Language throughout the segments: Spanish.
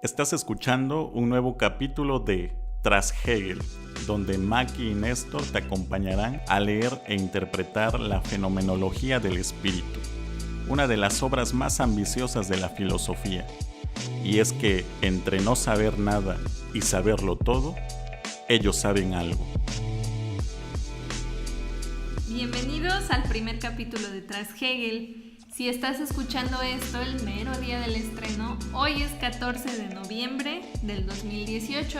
Estás escuchando un nuevo capítulo de Tras Hegel, donde Maki y Néstor te acompañarán a leer e interpretar la fenomenología del espíritu, una de las obras más ambiciosas de la filosofía. Y es que entre no saber nada y saberlo todo, ellos saben algo. Bienvenidos al primer capítulo de Tras Hegel. Si estás escuchando esto el mero día del estreno, hoy es 14 de noviembre del 2018.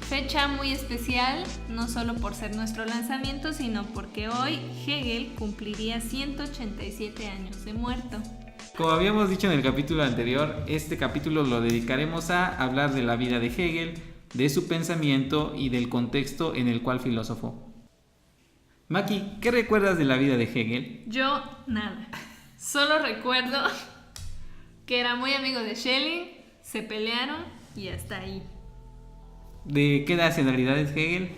Fecha muy especial, no solo por ser nuestro lanzamiento, sino porque hoy Hegel cumpliría 187 años de muerto. Como habíamos dicho en el capítulo anterior, este capítulo lo dedicaremos a hablar de la vida de Hegel, de su pensamiento y del contexto en el cual filosofó. Maki, ¿qué recuerdas de la vida de Hegel? Yo, nada. Solo recuerdo que era muy amigo de Schelling, se pelearon y hasta ahí. ¿De qué nacionalidad es Hegel?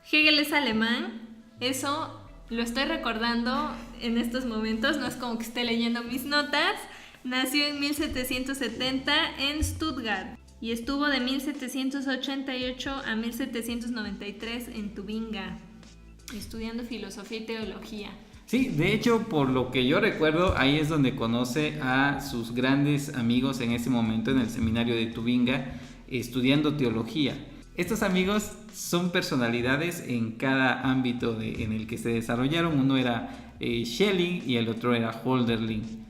Hegel es alemán, eso lo estoy recordando en estos momentos, no es como que esté leyendo mis notas. Nació en 1770 en Stuttgart y estuvo de 1788 a 1793 en Tubinga, estudiando filosofía y teología. Sí, de hecho, por lo que yo recuerdo, ahí es donde conoce a sus grandes amigos en ese momento en el seminario de Tubinga, estudiando teología. Estos amigos son personalidades en cada ámbito en el que se desarrollaron. Uno era Schelling y el otro era Hölderlin.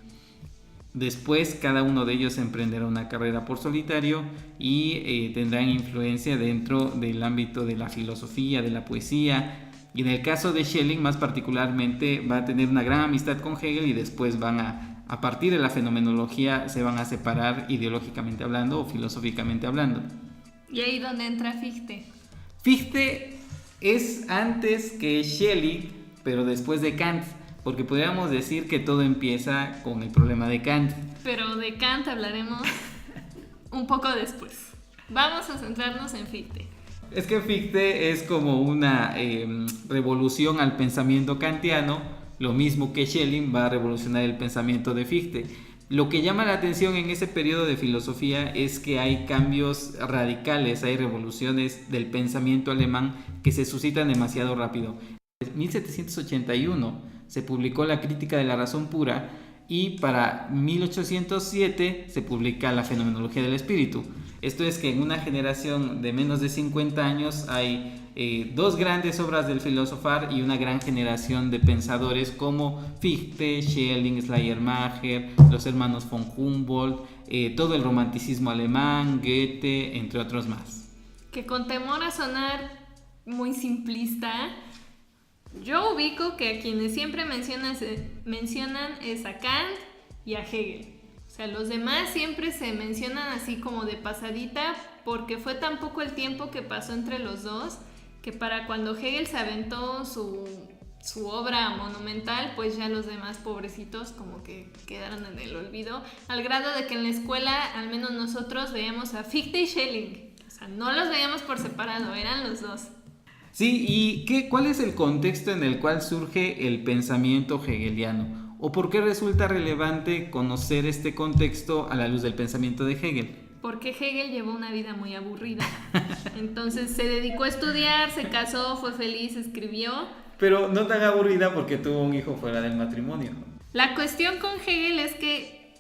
Después cada uno de ellos emprenderá una carrera por solitario y tendrán influencia dentro del ámbito de la filosofía, de la poesía. Y en el caso de Schelling más particularmente va a tener una gran amistad con Hegel y después van a partir de la fenomenología se van a separar ideológicamente hablando o filosóficamente hablando. ¿Y ahí donde entra Fichte? Fichte es antes que Schelling, pero después de Kant, porque podríamos decir que todo empieza con el problema de Kant. Pero de Kant hablaremos un poco después. Vamos a centrarnos en Fichte. Es que Fichte es como una revolución al pensamiento kantiano, lo mismo que Schelling va a revolucionar el pensamiento de Fichte. Lo que llama la atención en ese periodo de filosofía es que hay cambios radicales, hay revoluciones del pensamiento alemán que se suscitan demasiado rápido. En 1781 se publicó la Crítica de la Razón Pura y para 1807 se publica la Fenomenología del Espíritu. Esto es que en una generación de menos de 50 años hay dos grandes obras del filosofar y una gran generación de pensadores como Fichte, Schelling, Schleiermacher, los hermanos von Humboldt, todo el romanticismo alemán, Goethe, entre otros más. Que con temor a sonar muy simplista, yo ubico que a quienes siempre mencionan es a Kant y a Hegel. O sea, los demás siempre se mencionan así como de pasadita porque fue tan poco el tiempo que pasó entre los dos que para cuando Hegel se aventó su obra monumental, pues ya los demás pobrecitos como que quedaron en el olvido, al grado de que en la escuela, al menos nosotros, veíamos a Fichte y Schelling. O sea, no los veíamos por separado, eran los dos. Sí, ¿y cuál es el contexto en el cual surge el pensamiento hegeliano? ¿O por qué resulta relevante conocer este contexto a la luz del pensamiento de Hegel? Porque Hegel llevó una vida muy aburrida. Entonces se dedicó a estudiar, se casó, fue feliz, escribió. Pero no tan aburrida porque tuvo un hijo fuera del matrimonio. La cuestión con Hegel es que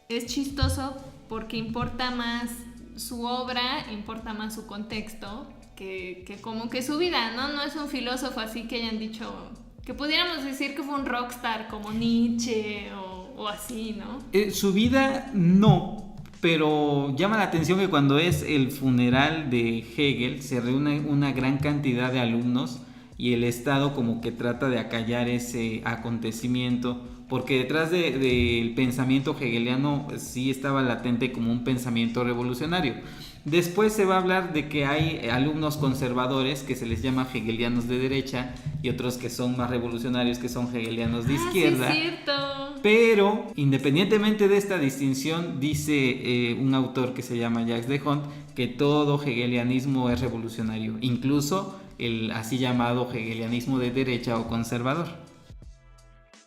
es chistoso porque importa más su obra, importa más su contexto que como que su vida, ¿no? No es un filósofo así que hayan dicho, que pudiéramos decir que fue un rockstar como Nietzsche o así, ¿no? Su vida no, pero llama la atención que cuando es el funeral de Hegel se reúne una gran cantidad de alumnos y el Estado como que trata de acallar ese acontecimiento porque detrás del pensamiento hegeliano sí estaba latente como un pensamiento revolucionario. Después se va a hablar de que hay alumnos conservadores que se les llama hegelianos de derecha y otros que son más revolucionarios que son hegelianos de izquierda. Sí, es cierto. Pero independientemente de esta distinción, dice un autor que se llama Jacques de Hont que todo hegelianismo es revolucionario, incluso el así llamado hegelianismo de derecha o conservador.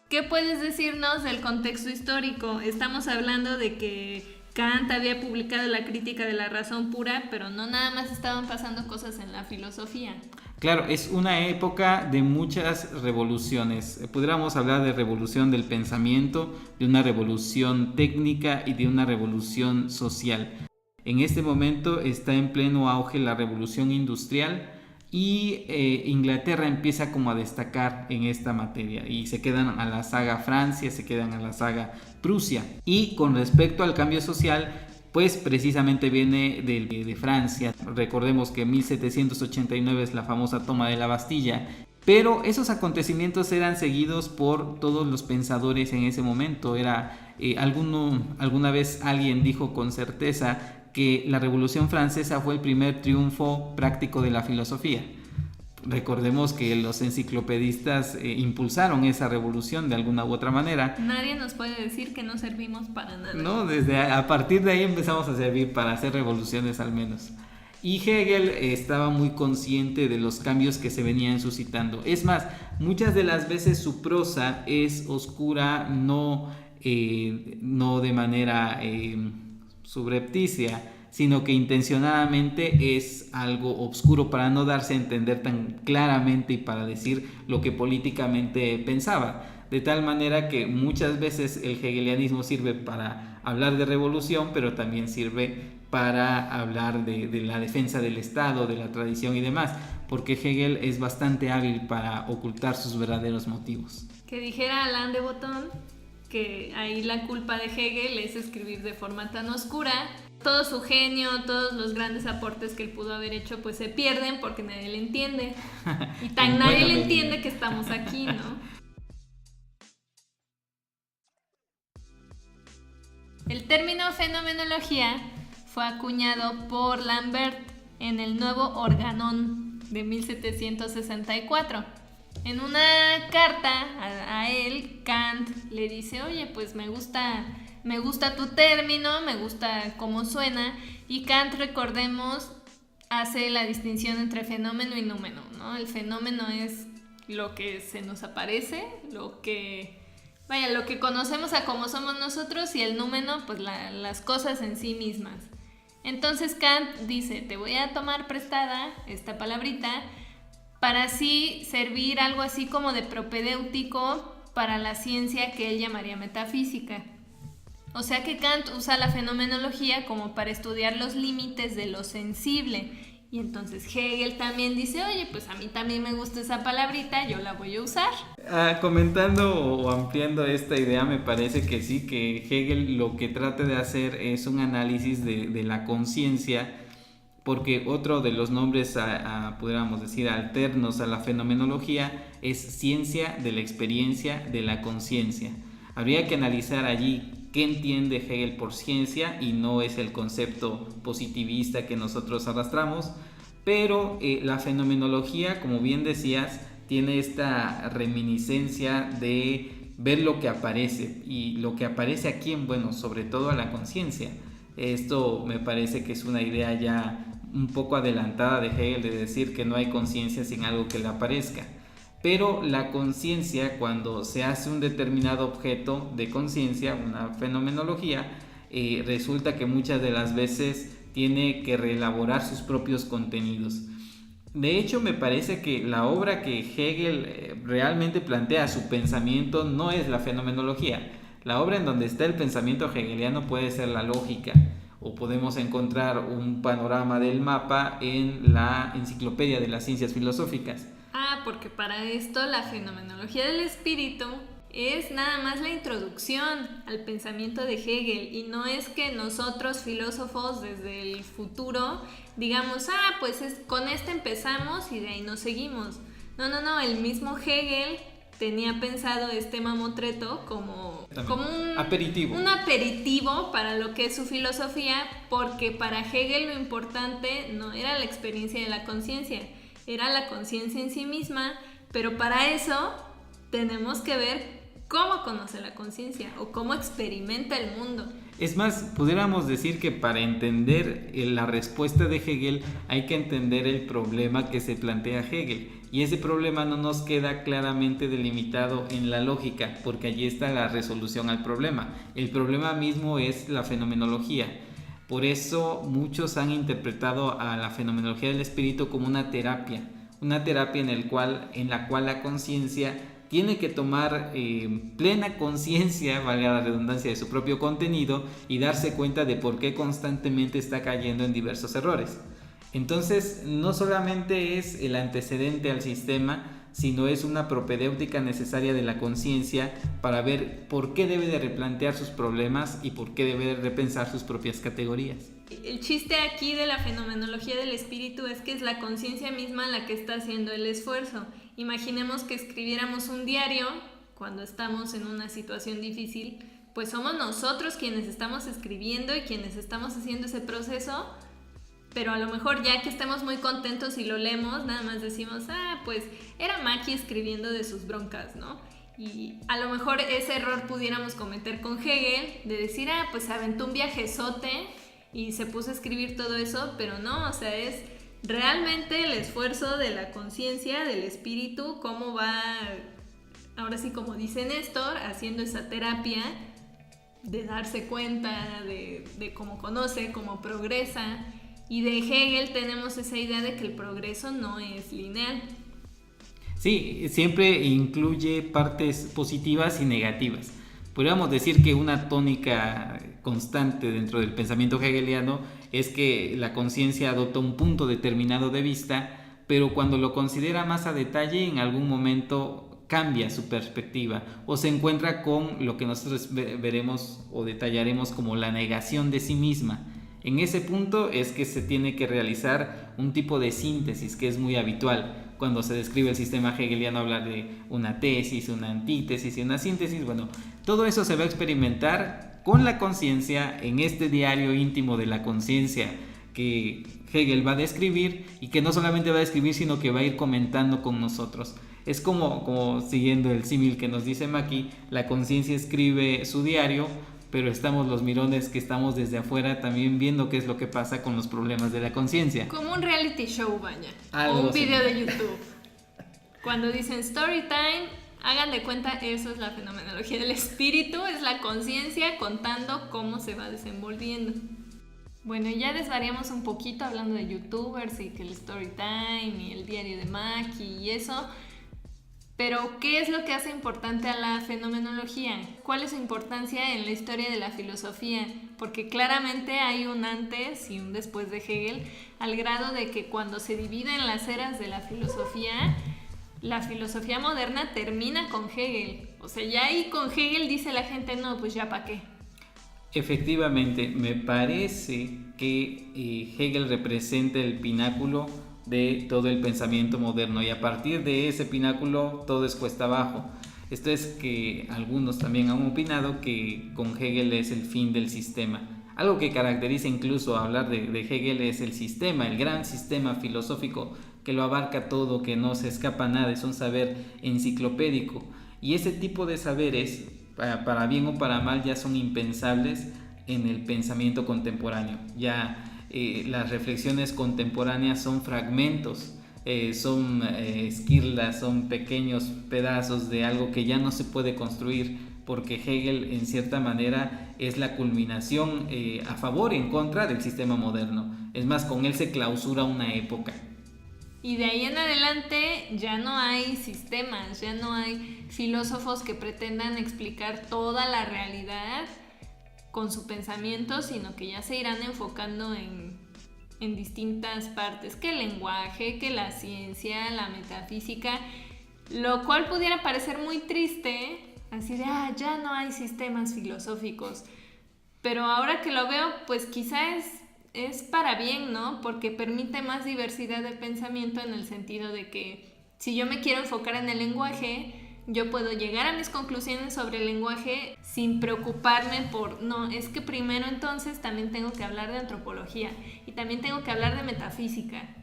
¿Qué puedes decirnos del contexto histórico? Estamos hablando de que Kant había publicado la Crítica de la Razón Pura, pero no nada más estaban pasando cosas en la filosofía. Claro, es una época de muchas revoluciones. Pudiéramos hablar de revolución del pensamiento, de una revolución técnica y de una revolución social. En este momento está en pleno auge la revolución industrial y Inglaterra empieza como a destacar en esta materia y se quedan a la saga Francia, se quedan a la saga Prusia. Y con respecto al cambio social, pues precisamente viene de Francia. Recordemos que 1789 es la famosa toma de la Bastilla, pero esos acontecimientos eran seguidos por todos los pensadores en ese momento. Alguna vez alguien dijo con certeza que la Revolución Francesa fue el primer triunfo práctico de la filosofía. Recordemos que los enciclopedistas impulsaron esa revolución de alguna u otra manera. Nadie nos puede decir que no servimos para nada. No, a partir de ahí empezamos a servir para hacer revoluciones al menos. Y Hegel estaba muy consciente de los cambios que se venían suscitando. Es más, muchas de las veces su prosa es oscura, no de manera subrepticia, sino que intencionadamente es algo oscuro para no darse a entender tan claramente y para decir lo que políticamente pensaba. De tal manera que muchas veces el hegelianismo sirve para hablar de revolución, pero también sirve para hablar de la defensa del Estado, de la tradición y demás, porque Hegel es bastante hábil para ocultar sus verdaderos motivos. Que dijera Alain de Botton que ahí la culpa de Hegel es escribir de forma tan oscura. Todo su genio, todos los grandes aportes que él pudo haber hecho, pues se pierden porque nadie le entiende. Y tan nadie le entiende que estamos aquí, ¿no? El término fenomenología fue acuñado por Lambert en el Nuevo Organón de 1764. En una carta a él, Kant le dice, oye, pues me gusta tu término, me gusta cómo suena. Y Kant, recordemos, hace la distinción entre fenómeno y númeno, ¿no? El fenómeno es lo que se nos aparece, lo que conocemos a cómo somos nosotros, y el númeno, pues las cosas en sí mismas. Entonces Kant dice, te voy a tomar prestada esta palabrita para así servir algo así como de propedéutico para la ciencia que él llamaría metafísica. O sea que Kant usa la fenomenología como para estudiar los límites de lo sensible. Y entonces Hegel también dice, oye, pues a mí también me gusta esa palabrita, yo la voy a usar. Comentando o ampliando esta idea, me parece que sí, que Hegel lo que trata de hacer es un análisis de la conciencia, porque otro de los nombres, pudiéramos decir, alternos a la fenomenología es ciencia de la experiencia de la conciencia. Habría que analizar allí qué entiende Hegel por ciencia, y no es el concepto positivista que nosotros arrastramos, pero la fenomenología, como bien decías, tiene esta reminiscencia de ver lo que aparece, y lo que aparece a quién, bueno, sobre todo a la conciencia. Esto me parece que es una idea ya un poco adelantada de Hegel, de decir que no hay conciencia sin algo que le aparezca. Pero la conciencia, cuando se hace un determinado objeto de conciencia, una fenomenología, resulta que muchas de las veces tiene que reelaborar sus propios contenidos. De hecho, me parece que la obra que Hegel realmente plantea su pensamiento no es la fenomenología. La obra en donde está el pensamiento hegeliano puede ser la lógica, o podemos encontrar un panorama del mapa en la Enciclopedia de las Ciencias Filosóficas. Porque para esto la fenomenología del espíritu es nada más la introducción al pensamiento de Hegel, y no es que nosotros filósofos desde el futuro digamos, pues con este empezamos y de ahí nos seguimos. No, el mismo Hegel tenía pensado este mamotreto como un aperitivo para lo que es su filosofía, porque para Hegel lo importante no era la experiencia de la conciencia, era la conciencia en sí misma, pero para eso tenemos que ver cómo conoce la conciencia o cómo experimenta el mundo. Es más, pudiéramos decir que para entender la respuesta de Hegel hay que entender el problema que se plantea Hegel. Y ese problema no nos queda claramente delimitado en la lógica, porque allí está la resolución al problema. El problema mismo es la fenomenología. Por eso muchos han interpretado a la fenomenología del espíritu como una terapia en la cual la conciencia tiene que tomar plena conciencia, valga la redundancia, de su propio contenido y darse cuenta de por qué constantemente está cayendo en diversos errores. Entonces, no solamente es el antecedente al sistema, sino es una propedéutica necesaria de la conciencia para ver por qué debe de replantear sus problemas y por qué debe de repensar sus propias categorías. El chiste aquí de la fenomenología del espíritu es que es la conciencia misma la que está haciendo el esfuerzo. Imaginemos que escribiéramos un diario cuando estamos en una situación difícil, pues somos nosotros quienes estamos escribiendo y quienes estamos haciendo ese proceso, pero a lo mejor ya que estemos muy contentos y lo leemos, nada más decimos, pues era Maki escribiendo de sus broncas, ¿no? Y a lo mejor ese error pudiéramos cometer con Hegel, de decir, pues aventó un viajezote y se puso a escribir todo eso, pero no, o sea, es realmente el esfuerzo de la conciencia, del espíritu, cómo va, ahora sí como dice Néstor, haciendo esa terapia de darse cuenta de cómo conoce, cómo progresa. Y de Hegel tenemos esa idea de que el progreso no es lineal. Sí, siempre incluye partes positivas y negativas. Podríamos decir que una tónica constante dentro del pensamiento hegeliano es que la conciencia adopta un punto determinado de vista, pero cuando lo considera más a detalle, en algún momento cambia su perspectiva o se encuentra con lo que nosotros veremos o detallaremos como la negación de sí misma. En ese punto es que se tiene que realizar un tipo de síntesis que es muy habitual. Cuando se describe el sistema hegeliano, hablar de una tesis, una antítesis y una síntesis. Bueno, todo eso se va a experimentar con la conciencia en este diario íntimo de la conciencia que Hegel va a describir, y que no solamente va a describir, sino que va a ir comentando con nosotros. Es como siguiendo el símil que nos dice Maki, la conciencia escribe su diario, pero estamos los mirones que estamos desde afuera también viendo qué es lo que pasa con los problemas de la conciencia. Como un reality show, vaya. Algo o un así. video de YouTube. Cuando dicen story time, hagan de cuenta, eso es la fenomenología del espíritu, es la conciencia contando cómo se va desenvolviendo. Bueno, ya desvariamos un poquito hablando de youtubers y que el story time y el diario de Maki y eso. Pero, ¿qué es lo que hace importante a la fenomenología? ¿Cuál es su importancia en la historia de la filosofía? Porque claramente hay un antes y un después de Hegel, al grado de que cuando se dividen las eras de la filosofía moderna termina con Hegel. O sea, ya ahí con Hegel dice la gente, no, pues ya para qué. Efectivamente, me parece que Hegel representa el pináculo de todo el pensamiento moderno, y a partir de ese pináculo todo es cuesta abajo. Esto es que algunos también han opinado que con Hegel es el fin del sistema. Algo que caracteriza incluso hablar de Hegel es el sistema, el gran sistema filosófico que lo abarca todo, que no se escapa nada, es un saber enciclopédico. Y ese tipo de saberes, para bien o para mal, ya son impensables en el pensamiento contemporáneo. Ya las reflexiones contemporáneas son fragmentos, son esquirlas, son pequeños pedazos de algo que ya no se puede construir, porque Hegel en cierta manera es la culminación a favor y en contra del sistema moderno. Es más, con él se clausura una época. Y de ahí en adelante ya no hay sistemas, ya no hay filósofos que pretendan explicar toda la realidad con su pensamiento, sino que ya se irán enfocando en distintas partes, que el lenguaje, que la ciencia, la metafísica, lo cual pudiera parecer muy triste, así de, ya no hay sistemas filosóficos, pero ahora que lo veo, pues quizá es para bien, ¿no? Porque permite más diversidad de pensamiento, en el sentido de que si yo me quiero enfocar en el lenguaje, yo puedo llegar a mis conclusiones sobre el lenguaje sin preocuparme por, no, es que primero entonces también tengo que hablar de antropología y también tengo que hablar de metafísica,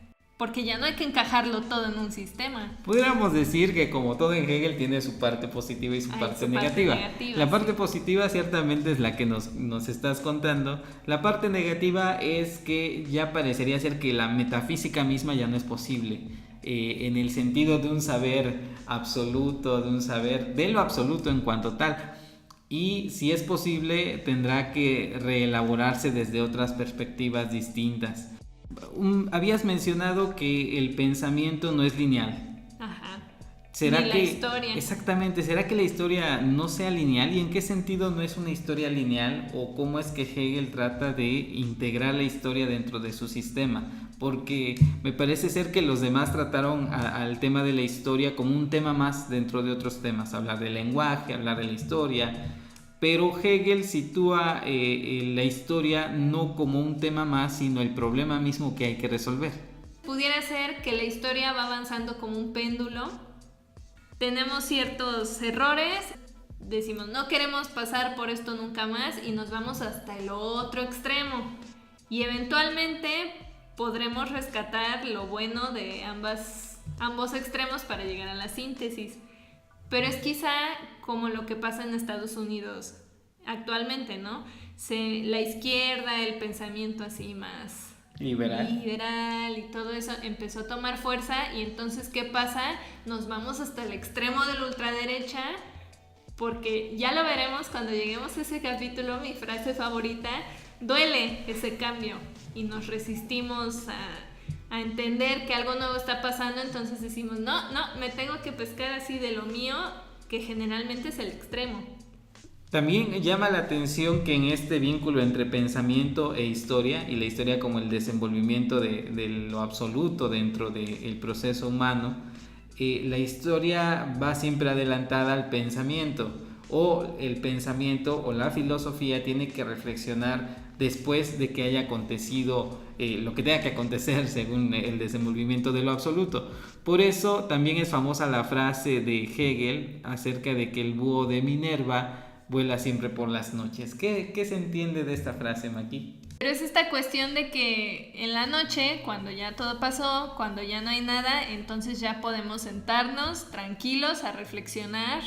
porque ya no hay que encajarlo todo en un sistema. Pudiéramos decir que como todo en Hegel tiene su parte positiva y su parte negativa. La parte positiva ciertamente es la que nos estás contando. La parte negativa es que ya parecería ser que la metafísica misma ya no es posible. En el sentido de un saber absoluto, de lo absoluto en cuanto tal. Y si es posible, tendrá que reelaborarse desde otras perspectivas distintas. Habías mencionado que el pensamiento no es lineal. Ajá. ¿Será Ni la historia. Exactamente, ¿será que la historia no sea lineal? ¿Y en qué sentido no es una historia lineal? ¿O cómo es que Hegel trata de integrar la historia dentro de su sistema? Porque me parece ser que los demás trataron al tema de la historia como un tema más dentro de otros temas, hablar del lenguaje, hablar de la historia, pero Hegel sitúa la historia no como un tema más, sino el problema mismo que hay que resolver. Pudiera ser que la historia va avanzando como un péndulo, tenemos ciertos errores, decimos no queremos pasar por esto nunca más y nos vamos hasta el otro extremo y eventualmente podremos rescatar lo bueno de ambos extremos para llegar a la síntesis. Pero es quizá como lo que pasa en Estados Unidos actualmente, ¿no? La izquierda, el pensamiento así más liberal y todo eso empezó a tomar fuerza y entonces ¿qué pasa? Nos vamos hasta el extremo de la ultraderecha porque ya lo veremos cuando lleguemos a ese capítulo, mi frase favorita, duele ese cambio y nos resistimos a entender que algo nuevo está pasando, entonces decimos, no, me tengo que pescar así de lo mío, que generalmente es el extremo. También llama la atención que en este vínculo entre pensamiento e historia, y la historia como el desenvolvimiento de lo absoluto dentro del proceso humano, la historia va siempre adelantada al pensamiento, o el pensamiento o la filosofía tiene que reflexionar después de que haya acontecido lo que tenga que acontecer según el desenvolvimiento de lo absoluto. Por eso también es famosa la frase de Hegel acerca de que el búho de Minerva vuela siempre por las noches. ¿Qué se entiende de esta frase, Maki? Pero es esta cuestión de que en la noche, cuando ya todo pasó, cuando ya no hay nada, entonces ya podemos sentarnos tranquilos a reflexionar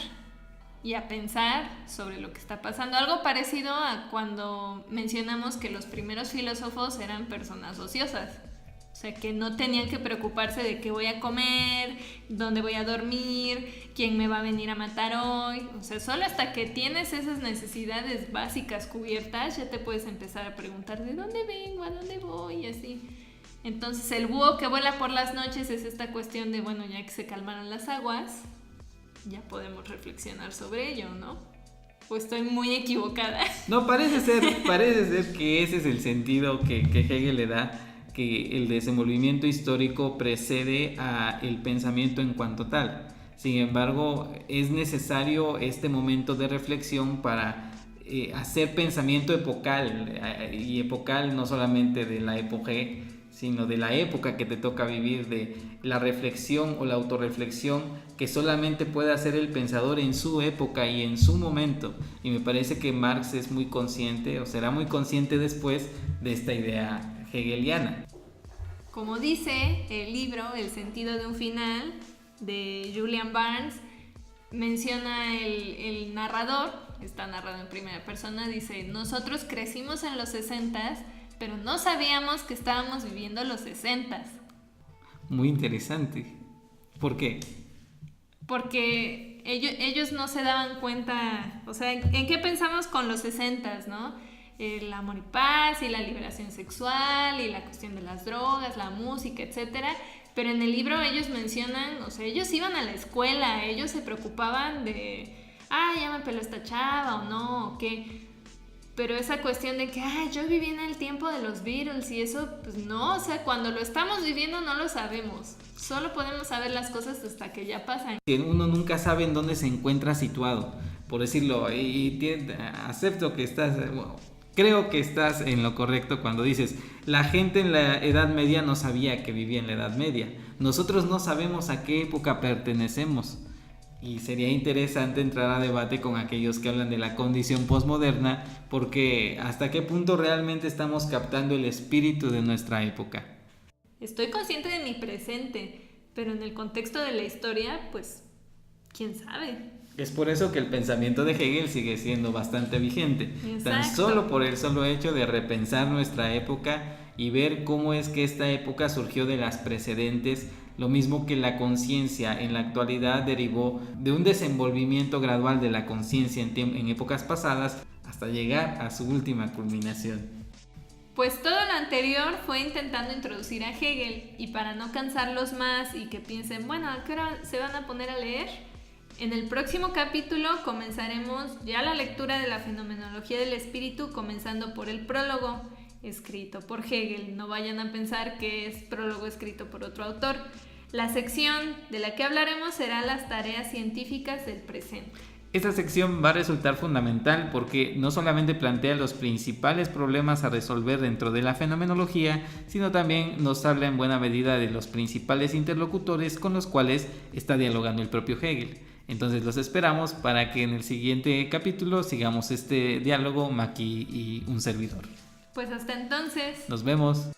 y a pensar sobre lo que está pasando. Algo parecido a cuando mencionamos que los primeros filósofos eran personas ociosas. O sea, que no tenían que preocuparse de qué voy a comer, dónde voy a dormir, quién me va a venir a matar hoy. O sea, solo hasta que tienes esas necesidades básicas cubiertas, ya te puedes empezar a preguntar de dónde vengo, a dónde voy, y así. Entonces, el búho que vuela por las noches es esta cuestión de, bueno, ya que se calmaron las aguas, ya podemos reflexionar sobre ello, ¿no? ¿O estoy muy equivocada? No, parece ser que ese es el sentido que Hegel le da, que el desenvolvimiento histórico precede al pensamiento en cuanto tal. Sin embargo, es necesario este momento de reflexión para hacer pensamiento epocal, y epocal no solamente de la epogé, sino de la época que te toca vivir, de la reflexión o la autorreflexión que solamente puede hacer el pensador en su época y en su momento. Y me parece que Marx es muy consciente, o será muy consciente después, de esta idea hegeliana. Como dice el libro El sentido de un final, de Julian Barnes, menciona el narrador, está narrado en primera persona, dice, nosotros crecimos en los 60s, pero no sabíamos que estábamos viviendo los 60s. Muy interesante. ¿Por qué? Porque ellos no se daban cuenta, o sea, ¿en qué pensamos con los 60s, no? El amor y paz y la liberación sexual y la cuestión de las drogas, la música, etcétera. Pero en el libro ellos mencionan, o sea, ellos iban a la escuela, ellos se preocupaban de, ya me peló esta chava o no, o qué. Pero esa cuestión de que, yo viví en el tiempo de los Beatles y eso, pues no, o sea, cuando lo estamos viviendo no lo sabemos. Solo podemos saber las cosas hasta que ya pasan. Uno nunca sabe en dónde se encuentra situado, por decirlo, acepto que creo que estás en lo correcto cuando dices, la gente en la Edad Media no sabía que vivía en la Edad Media. Nosotros no sabemos a qué época pertenecemos. Y sería interesante entrar a debate con aquellos que hablan de la condición posmoderna, porque hasta qué punto realmente estamos captando el espíritu de nuestra época. Estoy consciente de mi presente, pero en el contexto de la historia, pues, ¿quién sabe? Es por eso que el pensamiento de Hegel sigue siendo bastante vigente. Tan Exacto. solo por el solo hecho de repensar nuestra época y ver cómo es que esta época surgió de las precedentes, lo mismo que la conciencia en la actualidad derivó de un desenvolvimiento gradual de la conciencia en épocas pasadas hasta llegar a su última culminación. Pues todo lo anterior fue intentando introducir a Hegel, y para no cansarlos más y que piensen, bueno, ¿a qué hora se van a poner a leer? En el próximo capítulo comenzaremos ya la lectura de la fenomenología del espíritu, comenzando por el prólogo escrito por Hegel. No vayan a pensar que es prólogo escrito por otro autor. La sección de la que hablaremos será las tareas científicas del presente. Esta sección va a resultar fundamental porque no solamente plantea los principales problemas a resolver dentro de la fenomenología, sino también nos habla en buena medida de los principales interlocutores con los cuales está dialogando el propio Hegel. Entonces los esperamos para que en el siguiente capítulo sigamos este diálogo, Maki y un servidor. Pues hasta entonces. Nos vemos.